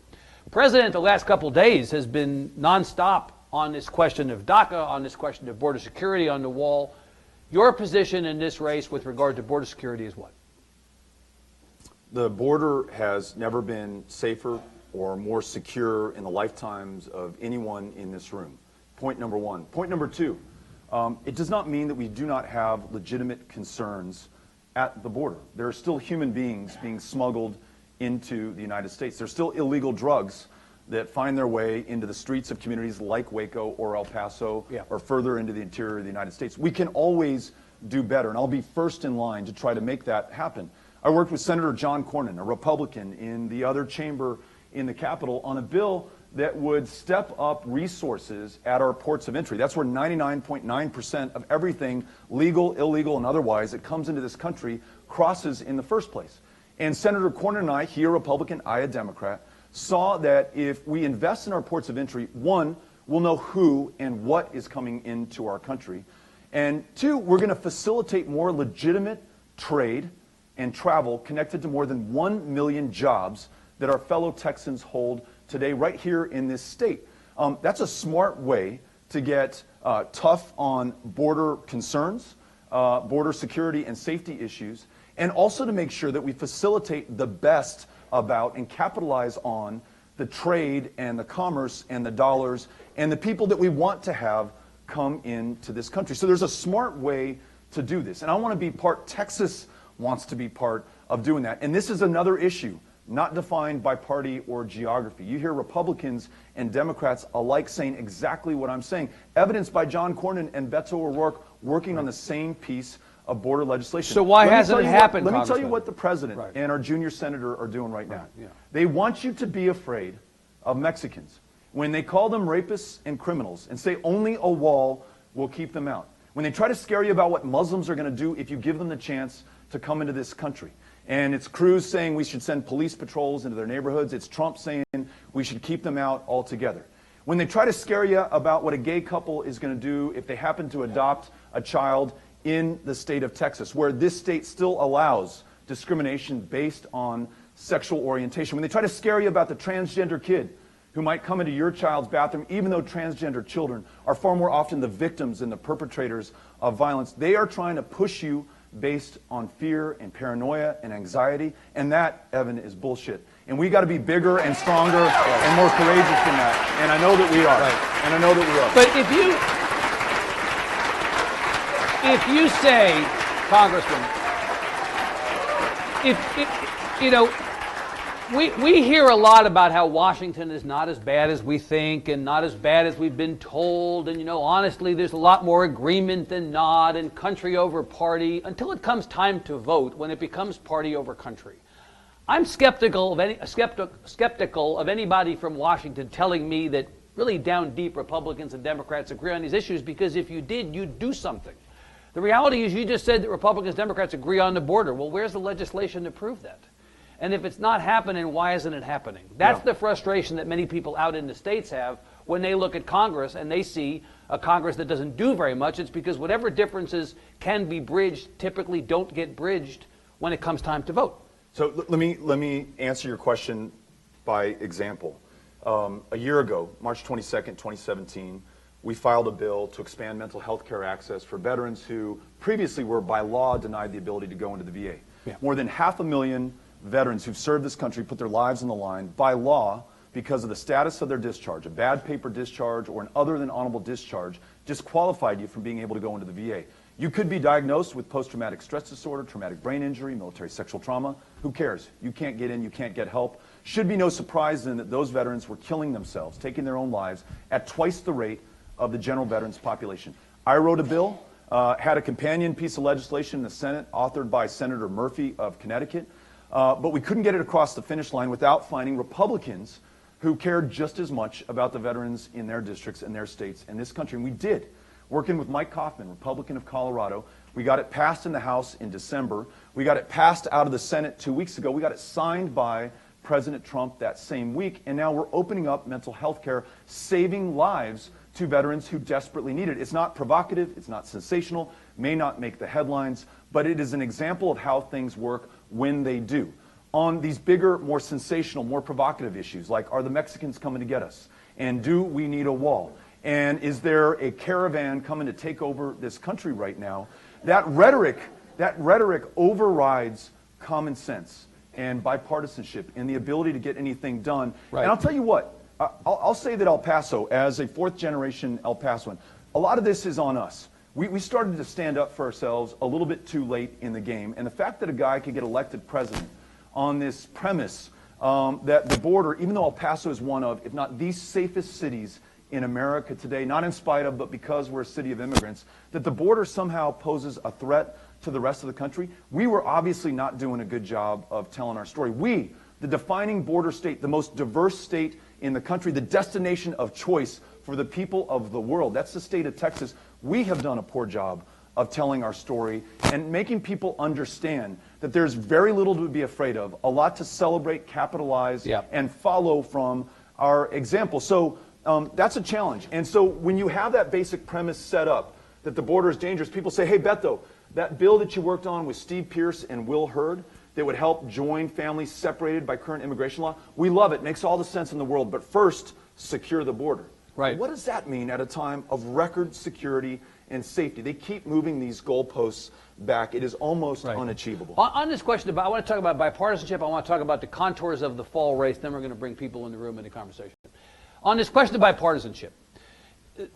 Speaker 1: The president the last couple of days has been nonstop on this question of DACA, on this question of border security on the wall. Your position in this race with regard to border security is what?
Speaker 2: The border has never been safer or more secure in the lifetimes of anyone in this room. Point number one. Point number two, it does not mean that we do not have legitimate concerns at the border. There are still human beings being smuggled into the United States. There's still illegal drugs that find their way into the streets of communities like Waco or El Paso or further into the interior of the United States. We can always do better, and I'll be first in line to try to make that happen. I worked with Senator John Cornyn, a Republican in the other chamber in the Capitol, on a bill that would step up resources at our ports of entry. That's where 99.9% of everything, legal, illegal, and otherwise, that comes into this country crosses in the first place. And Senator Cornyn and I, he a Republican, I a Democrat, saw that if we invest in our ports of entry, one, we'll know who and what is coming into our country. And two, we're going to facilitate more legitimate trade and travel connected to more than 1 million jobs that our fellow Texans hold today right here in this state. That's a smart way to get tough on border concerns, border security and safety issues, and also to make sure that we facilitate the best about and capitalize on the trade and the commerce and the dollars and the people that we want to have come into this country. So there's a smart way to do this. And I want to be part, Texas wants to be part of doing that. And this is another issue, not defined by party or geography. You hear Republicans and Democrats alike saying exactly what I'm saying, evidenced by John Cornyn and Beto O'Rourke working on the same piece of border legislation.
Speaker 1: So why hasn't it happened,
Speaker 2: Let me tell you what the president and our junior senator are doing right now. They want you to be afraid of Mexicans when they call them rapists and criminals and say only a wall will keep them out. When they try to scare you about what Muslims are going to do if you give them the chance to come into this country. And it's Cruz saying we should send police patrols into their neighborhoods. It's Trump saying we should keep them out altogether. When they try to scare you about what a gay couple is going to do if they happen to adopt a child in the state of Texas, where this state still allows discrimination based on sexual orientation. When they try to scare you about the transgender kid who might come into your child's bathroom, even though transgender children are far more often the victims and the perpetrators of violence, they are trying to push you based on fear and paranoia and anxiety, and that, Evan, is bullshit. And we got to be bigger and stronger and more courageous than that. And I know that we are. And I know that we are.
Speaker 1: But if you say, Congressman, we hear a lot about how Washington is not as bad as we think and not as bad as we've been told. And, honestly, there's a lot more agreement than not and country over party until it comes time to vote when it becomes party over country. I'm skeptical of anybody from Washington telling me that really down deep Republicans and Democrats agree on these issues, because if you did, you'd do something. The reality is you just said that Republicans and Democrats agree on the border. Well, where's the legislation to prove that? And if it's not happening, why isn't it happening? That's the frustration that many people out in the states have when they look at Congress and they see a Congress that doesn't do very much. It's because whatever differences can be bridged typically don't get bridged when it comes time to vote.
Speaker 2: So let me answer your question by example. A year ago, March 22nd, 2017, we filed a bill to expand mental health care access for veterans who previously were by law denied the ability to go into the VA. More than 500,000 veterans who've served this country put their lives on the line by law because of the status of their discharge. A bad paper discharge or an other than honorable discharge disqualified you from being able to go into the VA. You could be diagnosed with post-traumatic stress disorder, traumatic brain injury, military sexual trauma. Who cares? You can't get in, you can't get help. Should be no surprise then that those veterans were killing themselves, taking their own lives at twice the rate of the general veterans population. I wrote a bill, had a companion piece of legislation in the Senate authored by Senator Murphy of Connecticut, but we couldn't get it across the finish line without finding Republicans who cared just as much about the veterans in their districts and their states and this country, and we did. Working with Mike Kaufman, Republican of Colorado, we got it passed in the House in December. We got it passed out of the Senate 2 weeks ago. We got it signed by President Trump that same week, and now we're opening up mental health care, saving lives to veterans who desperately need it. It's not provocative, it's not sensational, may not make the headlines, but it is an example of how things work when they do. On these bigger, more sensational, more provocative issues, like are the Mexicans coming to get us? And do we need a wall? And is there a caravan coming to take over this country right now? That rhetoric overrides common sense and bipartisanship and the ability to get anything done.
Speaker 1: Right.
Speaker 2: And I'll tell you what, I'll say that El Paso, as a fourth-generation El Pasoan, a lot of this is on us. We started to stand up for ourselves a little bit too late in the game, and the fact that a guy could get elected president on this premise that the border, even though El Paso is one of, if not the safest cities in America today, not in spite of, but because we're a city of immigrants, that the border somehow poses a threat to the rest of the country, we were obviously not doing a good job of telling our story. We, the defining border state, the most diverse state in the country, the destination of choice for the people of the world, that's the state of Texas, we have done a poor job of telling our story and making people understand that there's very little to be afraid of, a lot to celebrate, capitalize, and follow from our example. So that's a challenge. And so when you have that basic premise set up, that the border is dangerous, people say, hey, Beto, that bill that you worked on with Steve Pierce and Will Hurd that would help join families separated by current immigration law, we love it, makes all the sense in the world, but first, secure the border.
Speaker 1: Right.
Speaker 2: What does that mean at a time of record security and safety? They keep moving these goalposts back. It is almost unachievable.
Speaker 1: On this question, I want to talk about bipartisanship. I want to talk about the contours of the fall race. Then we're going to bring people in the room into conversation. On this question of bipartisanship,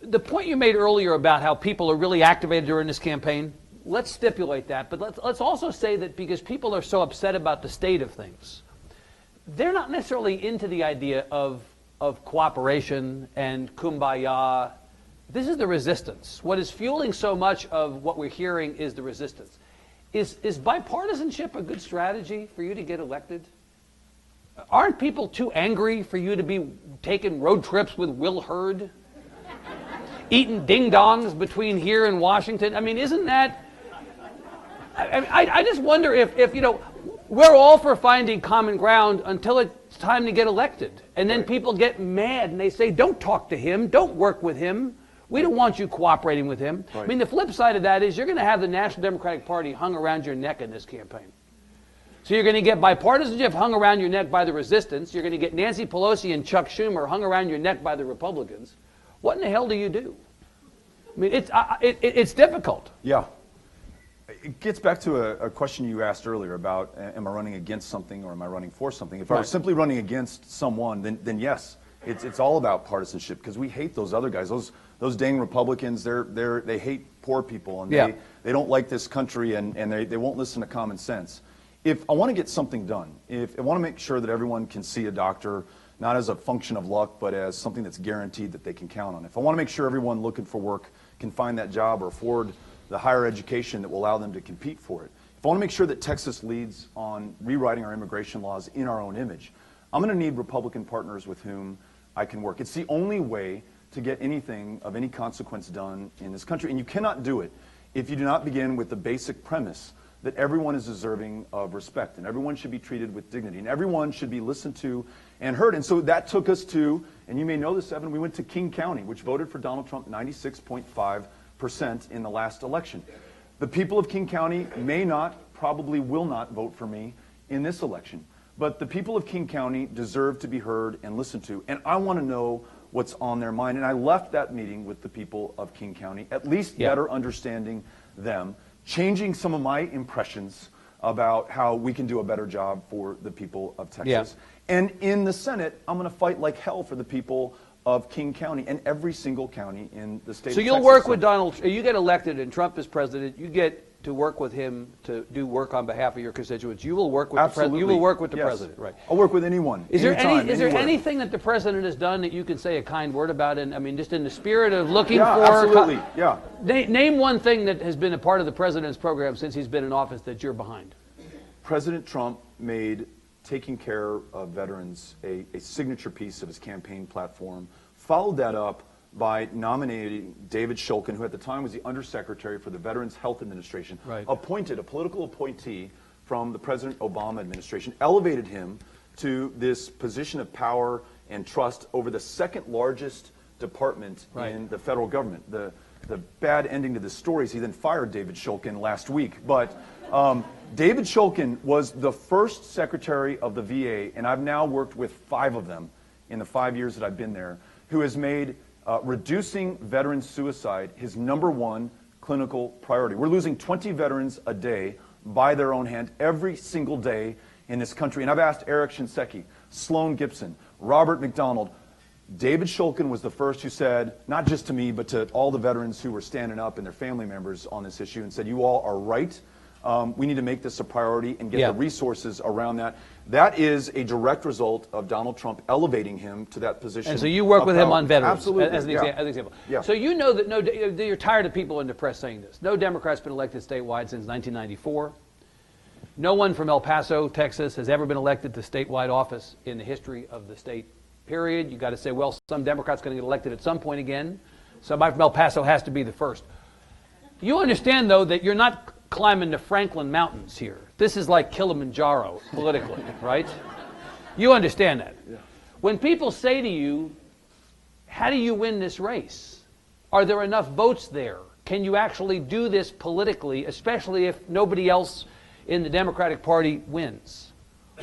Speaker 1: the point you made earlier about how people are really activated during this campaign, let's stipulate that. But let's also say that because people are so upset about the state of things, they're not necessarily into the idea of cooperation and kumbaya. This is the resistance. What is fueling so much of what we're hearing is the resistance. Is bipartisanship a good strategy for you to get elected? Aren't people too angry for you to be taking road trips with Will Hurd? Eating ding-dongs between here and Washington? I mean, isn't that... I just wonder if, you know, we're all for finding common ground until it's time to get elected. And then people get mad and they say, don't talk to him, don't work with him. We don't want you cooperating with him. I mean, the flip side of that is you're going to have the National Democratic Party hung around your neck in this campaign. So you're going to get bipartisanship hung around your neck by the resistance. You're going to get Nancy Pelosi and Chuck Schumer hung around your neck by the Republicans. What in the hell do you do? I mean, it's difficult.
Speaker 2: Yeah. It gets back to a question you asked earlier about, am I running against something or am I running for something? If I was simply running against someone, then yes, it's all about partisanship because we hate those other guys. Those dang Republicans, they hate poor people and they don't like this country and they won't listen to common sense. If I want to get something done, if I want to make sure that everyone can see a doctor, not as a function of luck, but as something that's guaranteed that they can count on. If I want to make sure everyone looking for work can find that job or afford the higher education that will allow them to compete for it. If I want to make sure that Texas leads on rewriting our immigration laws in our own image, I'm going to need Republican partners with whom I can work. It's the only way to get anything of any consequence done in this country. And you cannot do it if you do not begin with the basic premise that everyone is deserving of respect and everyone should be treated with dignity and everyone should be listened to and heard. And so that took us to, and you may know this, Evan, we went to King County, which voted for Donald Trump 96.5% in the last election. The people of King County may not, probably will not vote for me in this election. But the people of King County deserve to be heard and listened to. And I want to know what's on their mind. And I left that meeting with the people of King County, at least better understanding them, changing some of my impressions about how we can do a better job for the people of Texas. And in the Senate, I'm going to fight like hell for the people of King County and every single county in the state of
Speaker 1: So
Speaker 2: Texas.
Speaker 1: you'll work with Donald, you get elected and Trump is president, you get to work with him to do work on behalf of your constituents. You will work with the president. You will work with the president, right?
Speaker 2: I'll work with anyone.
Speaker 1: Is there
Speaker 2: anytime,
Speaker 1: is there
Speaker 2: anywhere.
Speaker 1: anything that the president has done that you can say a kind word about? And I mean, just in the spirit of looking for.
Speaker 2: Absolutely. Yeah.
Speaker 1: Name one thing that has been a part of the president's program since he's been in office that you're behind.
Speaker 2: President Trump made taking care of veterans a signature piece of his campaign platform. Followed that up by nominating David Shulkin, who at the time was the Undersecretary for the Veterans Health Administration, appointed a political appointee from the President Obama administration, elevated him to this position of power and trust over the second largest department in the federal government. The bad ending to this story is he then fired David Shulkin last week. But David Shulkin was the first Secretary of the VA, and I've now worked with 5 of them in the 5 years that I've been there, who has made reducing veteran suicide his #1 clinical priority. We're losing 20 veterans a day by their own hand every single day in this country. And I've asked Eric Shinseki, Sloan Gibson, Robert McDonald. David Shulkin was the first who said, not just to me, but to all the veterans who were standing up and their family members on this issue, and said, you all are right. We need to make this a priority and get the resources around that. That is a direct result of Donald Trump elevating him to that position.
Speaker 1: And so you work with him on veterans,
Speaker 2: absolutely,
Speaker 1: as an example.
Speaker 2: Yeah.
Speaker 1: So you know that you're tired of people in the press saying this. No Democrat's been elected statewide since 1994. No one from El Paso, Texas, has ever been elected to statewide office in the history of the state, period. You got to say, well, some Democrat's going to get elected at some point again. Somebody from El Paso has to be the first. You understand, though, that you're not climbing the Franklin Mountains here. This is like Kilimanjaro politically, right? You understand that. Yeah. When people say to you, how do you win this race? Are there enough votes there? Can you actually do this politically, especially if nobody else in the Democratic Party wins?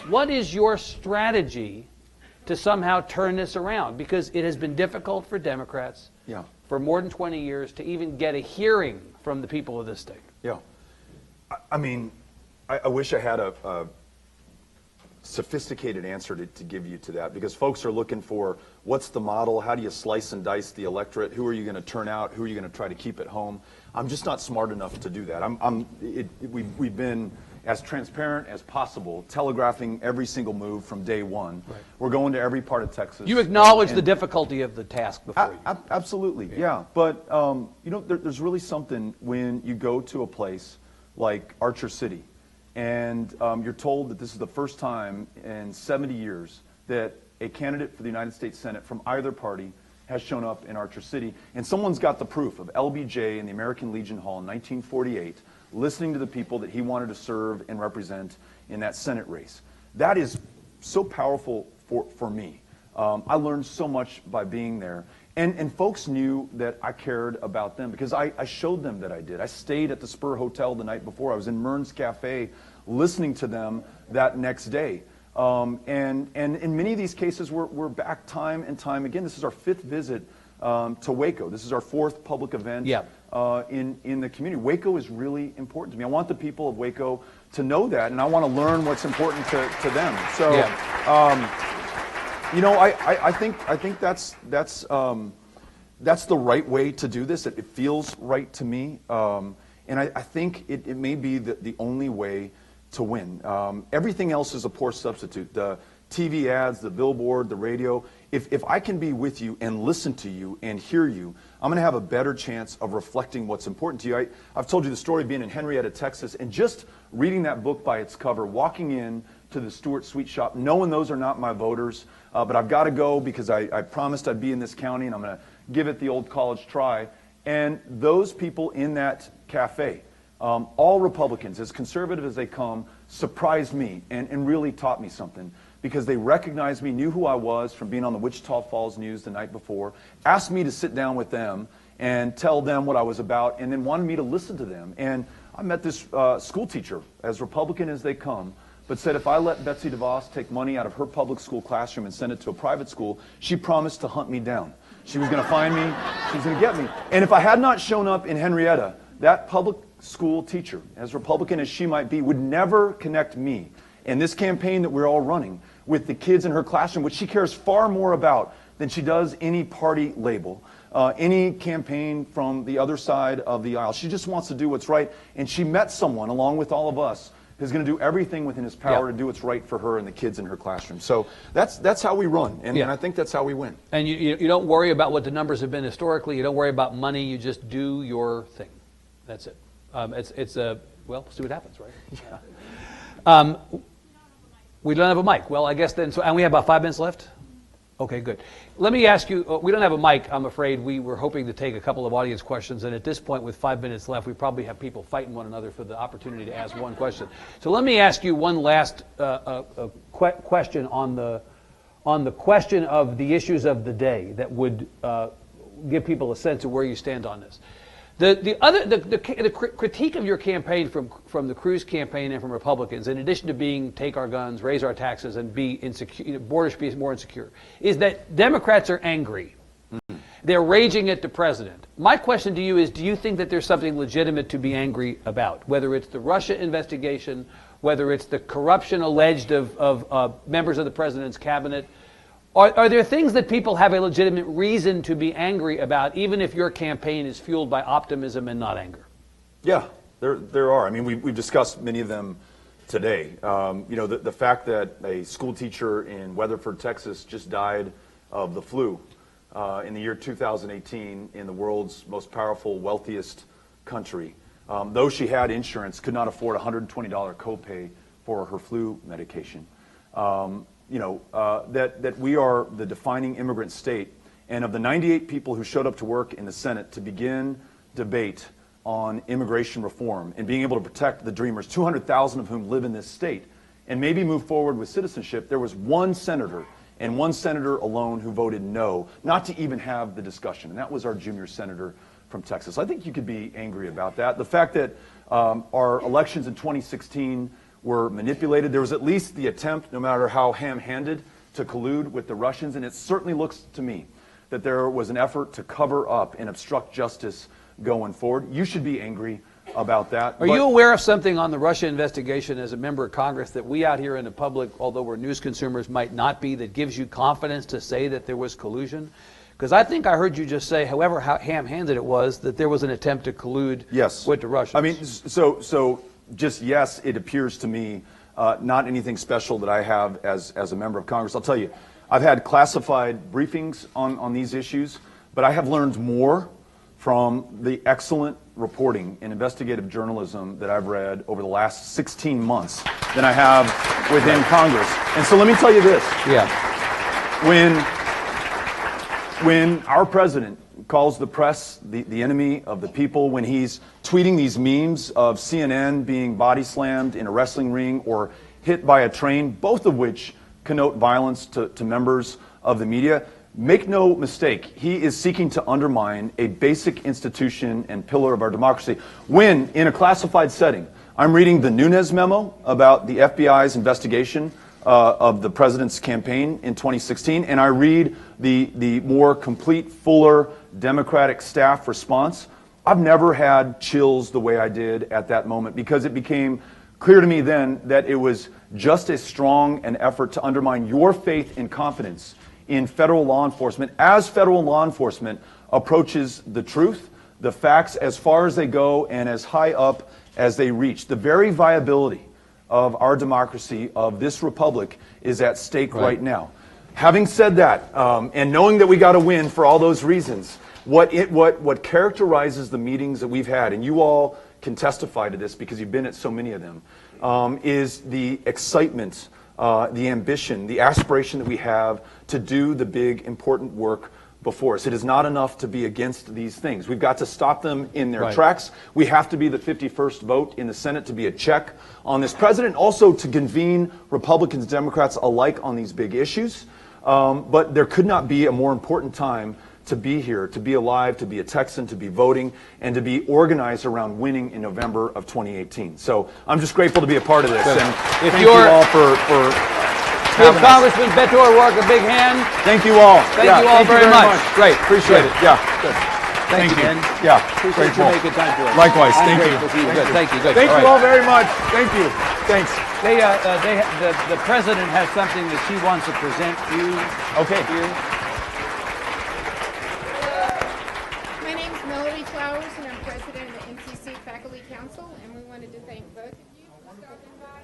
Speaker 1: What is your strategy to somehow turn this around? Because it has been difficult for Democrats for more than 20 years to even get a hearing from the people of this state.
Speaker 2: Yeah. I mean, I wish I had a sophisticated answer to give you to that, because folks are looking for what's the model, how do you slice and dice the electorate, who are you going to turn out, who are you going to try to keep at home. I'm just not smart enough to do that. We've been as transparent as possible, telegraphing every single move from day one. Right. We're going to every part of Texas.
Speaker 1: You acknowledge the difficulty of the task before you.
Speaker 2: Absolutely, yeah. But you know, there's really something when you go to a place like Archer City, and you're told that this is the first time in 70 years that a candidate for the United States Senate from either party has shown up in Archer City, and someone's got the proof of LBJ in the American Legion Hall in 1948, listening to the people that he wanted to serve and represent in that Senate race. That is so powerful for me. I learned so much by being there. And folks knew that I cared about them because I showed them that I did. I stayed at the Spur Hotel the night before. I was in Mern's Cafe listening to them that next day. And in many of these cases, we're back time and time again. This is our 5th visit to Waco. This is our 4th public event in the community. Waco is really important to me. I want the people of Waco to know that, and I want to learn what's important to them. So. You know, I think that's the right way to do this. It feels right to me, and I think it may be the only way to win. Everything else is a poor substitute. The TV ads, the billboard, the radio. If I can be with you and listen to you and hear you, I'm going to have a better chance of reflecting what's important to you. I've told you the story of being in Henrietta, Texas, and just reading that book by its cover, walking in to the Stewart Sweet Shop, knowing those are not my voters, but I've got to go because I promised I'd be in this county, and I'm going to give it the old college try. And those people in that cafe, all Republicans, as conservative as they come, surprised me and really taught me something, because they recognized me, knew who I was from being on the Wichita Falls News the night before, asked me to sit down with them and tell them what I was about, and then wanted me to listen to them. And I met this school teacher, as Republican as they come, but said if I let Betsy DeVos take money out of her public school classroom and send it to a private school, she promised to hunt me down. She was going to find me, she was going to get me. And if I had not shown up in Henrietta, that public school teacher, as Republican as she might be, would never connect me and this campaign that we're all running with the kids in her classroom, which she cares far more about than she does any party label, any campaign from the other side of the aisle. She just wants to do what's right, and she met someone, along with all of us, who's going to do everything within his power to do what's right for her and the kids in her classroom. So that's how we run, and I think that's how we win.
Speaker 1: And you don't worry about what the numbers have been historically. You don't worry about money. You just do your thing. That's it. Well, see what happens, right? Yeah. We don't have a mic. Well, I guess then, and we have about 5 minutes left? Okay, good. Let me ask you, we don't have a mic, I'm afraid. We were hoping to take a couple of audience questions, and at this point, with 5 minutes left, we probably have people fighting one another for the opportunity to ask one question. So let me ask you one last question on the question of the issues of the day that would give people a sense of where you stand on this. The critique of your campaign from the Cruz campaign and from Republicans, in addition to being take our guns, raise our taxes, and be insecure, borders be more insecure, is that Democrats are angry. They're raging at the president. My question to you is, do you think that there's something legitimate to be angry about? Whether it's the Russia investigation, whether it's the corruption alleged of members of the president's cabinet, are there things that people have a legitimate reason to be angry about, even if your campaign is fueled by optimism and not anger?
Speaker 2: Yeah, there are. I mean, we've discussed many of them today. The fact that a school teacher in Weatherford, Texas, just died of the flu in the year 2018 in the world's most powerful, wealthiest country. Though she had insurance, could not afford a $120 copay for her flu medication. That we are the defining immigrant state, and of the 98 people who showed up to work in the Senate to begin debate on immigration reform and being able to protect the dreamers, 200,000 of whom live in this state, and maybe move forward with citizenship, there was one senator, and one senator alone, who voted no, not to even have the discussion, and that was our junior senator from Texas. I think you could be angry about that. The fact that our elections in 2016 were manipulated. There was at least the attempt, no matter how ham-handed, to collude with the Russians, and it certainly looks to me that there was an effort to cover up and obstruct justice going forward. You should be angry about that.
Speaker 1: Are you aware of something on the Russia investigation as a member of Congress that we out here in the public, although we're news consumers, might not be, that gives you confidence to say that there was collusion? Because I think I heard you just say, however ham-handed it was, that there was an attempt to collude with the Russians.
Speaker 2: I mean, so just yes, it appears to me not anything special that I have as a member of Congress. I'll tell you, I've had classified briefings on these issues, but I have learned more from the excellent reporting and investigative journalism that I've read over the last 16 months than I have within Congress. And so let me tell you this.
Speaker 1: Yeah.
Speaker 2: When our president calls the press the enemy of the people, when he's tweeting these memes of CNN being body slammed in a wrestling ring or hit by a train, both of which connote violence to members of the media, make no mistake, he is seeking to undermine a basic institution and pillar of our democracy. When, in a classified setting, I'm reading the Nunes memo about the FBI's investigation of the president's campaign in 2016, and I read the more complete, fuller Democratic staff response, I've never had chills the way I did at that moment, because it became clear to me then that it was just as strong an effort to undermine your faith and confidence in federal law enforcement as federal law enforcement approaches the truth, the facts, as far as they go and as high up as they reach. The very viability of our democracy, of this republic, is at stake right now. Having said that, and knowing that we got to win for all those reasons, what characterizes the meetings that we've had, and you all can testify to this because you've been at so many of them, is the excitement, the ambition, the aspiration that we have to do the big, important work before us. It is not enough to be against these things. We've got to stop them in their tracks. We have to be the 51st vote in the Senate to be a check on this president, also to convene Republicans and Democrats alike on these big issues. But there could not be a more important time to be here, to be alive, to be a Texan, to be voting, and to be organized around winning in November of 2018. So I'm just grateful to be a part of this. And thank you all for
Speaker 1: give Congressman Beto O'Rourke a big hand.
Speaker 2: Thank you all.
Speaker 1: Thank you all very much. Great.
Speaker 2: Appreciate it. Yeah. Good.
Speaker 1: Thank you, Ben.
Speaker 2: Yeah.
Speaker 1: Appreciate you making time for us.
Speaker 2: Likewise. Thank you.
Speaker 1: Good. Thank you. Good.
Speaker 2: Thank you all very much. Thank you. Thanks.
Speaker 1: The president has something that she wants to present to you.
Speaker 2: Okay.
Speaker 1: Here.
Speaker 3: Julie Flowers, and I'm president of the MCC Faculty Council, and we wanted to thank both of you for stopping by.